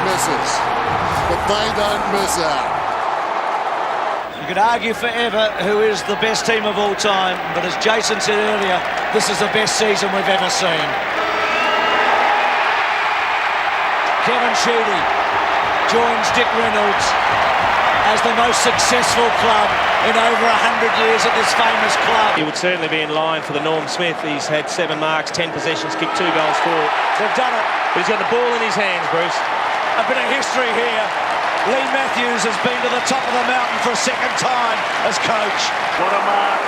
misses, but they don't miss out. You could argue forever who is the best team of all time, but as Jason said earlier, this is the best season we've ever seen. Kevin Sheedy joins Dick Reynolds as the most successful club in over 100 years at this famous club. He would certainly be in line for the Norm Smith. He's had 7 marks, 10 possessions, kicked 2 goals for. They've done it. But he's got the ball in his hands, Bruce. A bit of history here. Lee Matthews has been to the top of the mountain for a second time as coach. What a mark.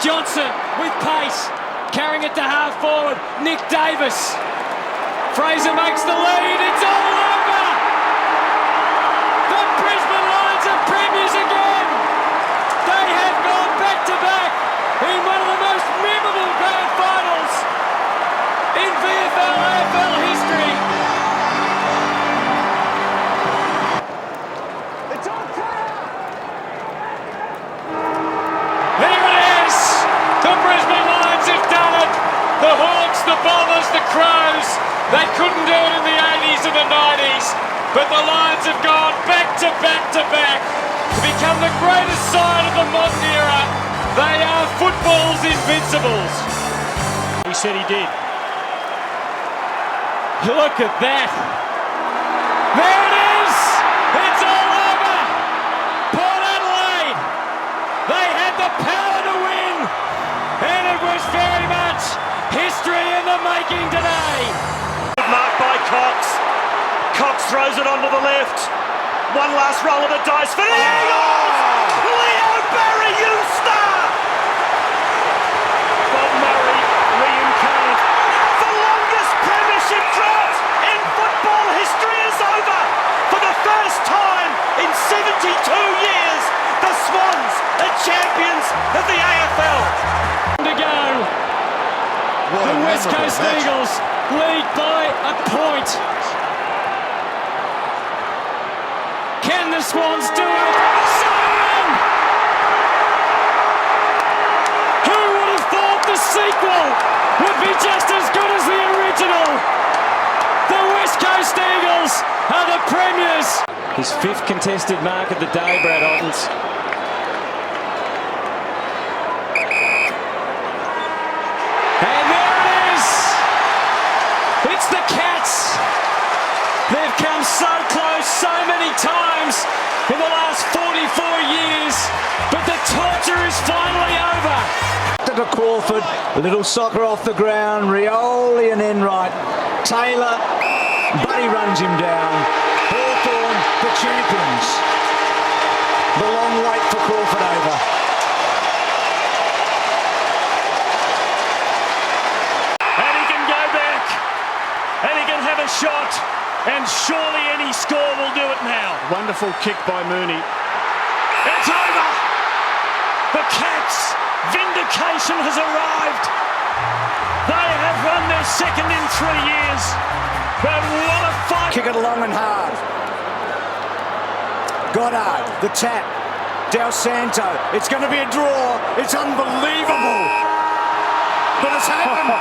Johnson with pace, carrying it to half forward. Nick Davis. Fraser makes the lead. It's all over. The Brisbane Lions are premiers again. They have gone back to back in one of the most memorable grand finals in VFL AFL history. It's on fire. Here it is. The Brisbane Lions have done it. The Hawks, the Bombers, the Crows. They couldn't do it in the 80s and the 90s, but the Lions have gone back to back to back to become the greatest side of the modern era. They are football's invincibles. He said he did. Look at that. There it is. It's all over. Port Adelaide. They had the power to win, and it was very much history in the making today. Mark by Cox. Cox throws it onto the left. One last roll of the dice for the Eagles! Leo Barry, you star! Bob Murray reincarnate. The longest premiership drought in football history is over. For the first time in 72 years, the Swans are champions of the AFL. To go. The West Coast Eagles lead by a point. Can the Swans do it? Siren! Who would have thought the sequel would be just as good as the original? The West Coast Eagles are the premiers. His 5th contested mark of the day, Brad Ottens. And there it is. It's the Cats. They've come so close so many times in the last 44 years, but the torture is finally over. To Crawford, a little soccer off the ground, Rioli and Enright. Taylor, Buddy runs him down. Hawthorn, the champions. The long wait for Crawford over. And he can go back. And he can have a shot. And surely any score will do it now. Wonderful kick by Mooney. It's over. The Cats. Vindication has arrived. They have won their second in 3 years. But what a fight. Kick it long and hard. Goddard, the tap. Del Santo. It's going to be a draw. It's unbelievable. But it's happened.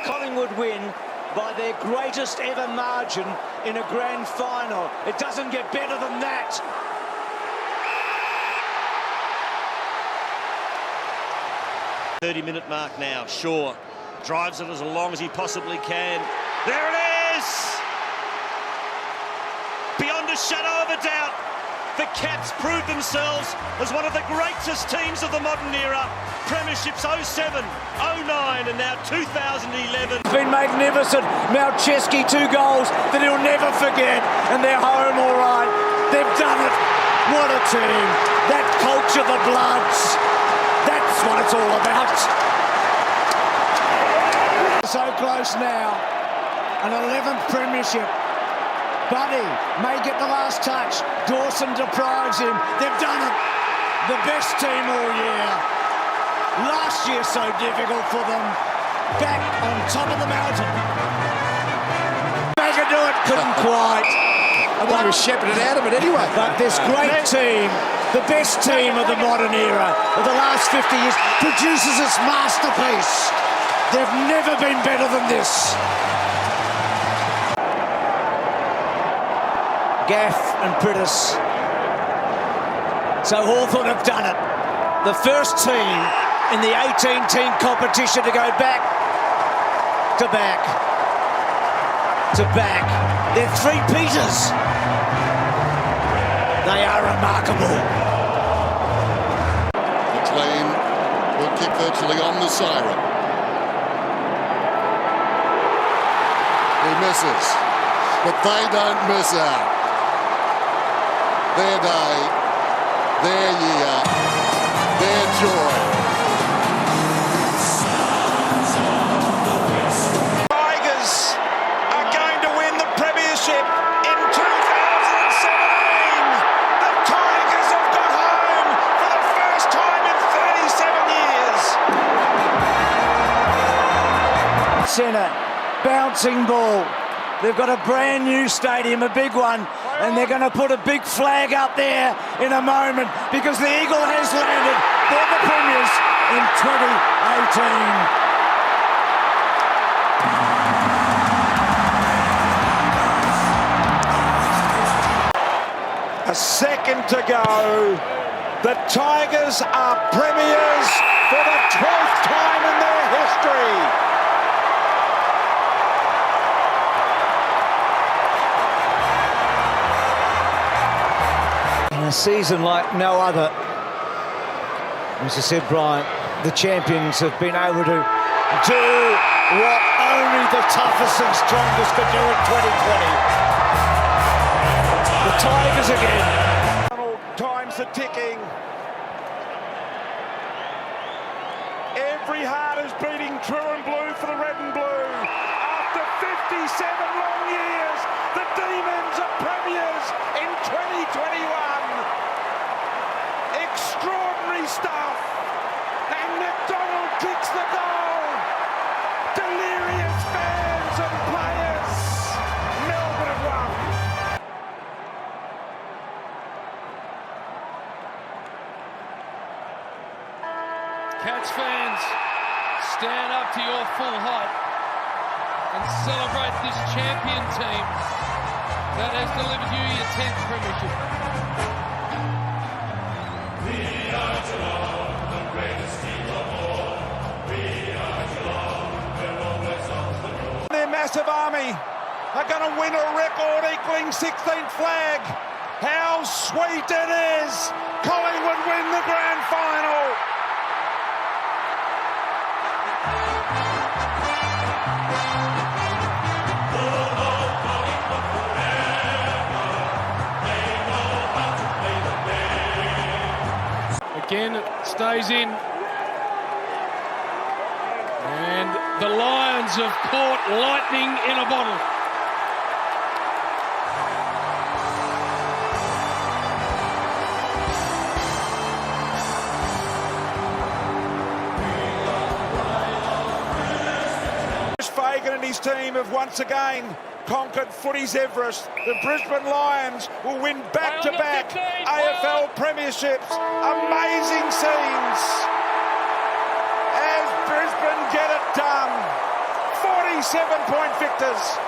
Collingwood win by their greatest ever margin in a grand final. It doesn't get better than that. .30-minute mark now. Shaw drives it as long as he possibly can. There it is! Beyond a shadow of a doubt, the Cats proved themselves as one of the greatest teams of the modern era. Premierships 07, 09 and now 2011. It's been magnificent. Malcheski, 2 goals that he'll never forget, and they're home all right. They've done it. What a team. That culture, the Bloods. That's what it's all about. So close now. An 11th premiership. Buddy may get the last touch. Dawson deprives him. They've done it. The best team all year. Last year so difficult for them. Back on top of the mountain. They could do it. Couldn't quite. I thought he was shepherded out of it anyway. But this great team the best team of the modern era of the last 50 years, produces its masterpiece. They've never been better than this. Gaff and Prittis. So Hawthorn have done it. The first team in the 18-team competition to go back to back to back. They're three-peaters. They are remarkable. McLean will kick virtually on the Siren. He misses, but they don't miss out. Their day, their year, their joy. Tigers are going to win the Premiership in 2017. The Tigers have got home for the first time in 37 years. Centre, bouncing ball. They've got a brand new stadium, a big one, and they're going to put a big flag up there in a moment because the Eagle has landed for the Premiers in 2018. A second to go. The Tigers are Premiers for the 12th time in their history. A season like no other. As I said, Brian, the champions have been able to do what only the toughest and strongest could do in 2020. The Tigers again. Times are ticking. Every heart is beating true and blue for the red and blue. After 57 long years, the Demons are Premiers in 2021. Extraordinary stuff. And McDonald kicks the goal. Delirious fans and players. Melbourne have won. Cats fans, stand up to your full height and celebrate this champion team that has delivered you your 10th premiership. We are Geelong, the greatest team of all. We are Geelong, we're always on the road. Their massive army are going to win a record equaling 16th flag. How sweet it is! Collingwood win the grand final. Again, it stays in. And the Lions have caught lightning in a bottle. Fagan and his team have once again conquered footy's Everest. The Brisbane Lions will win back-to-back AFL Premierships. Amazing scenes as Brisbane get it done. 47-point victors.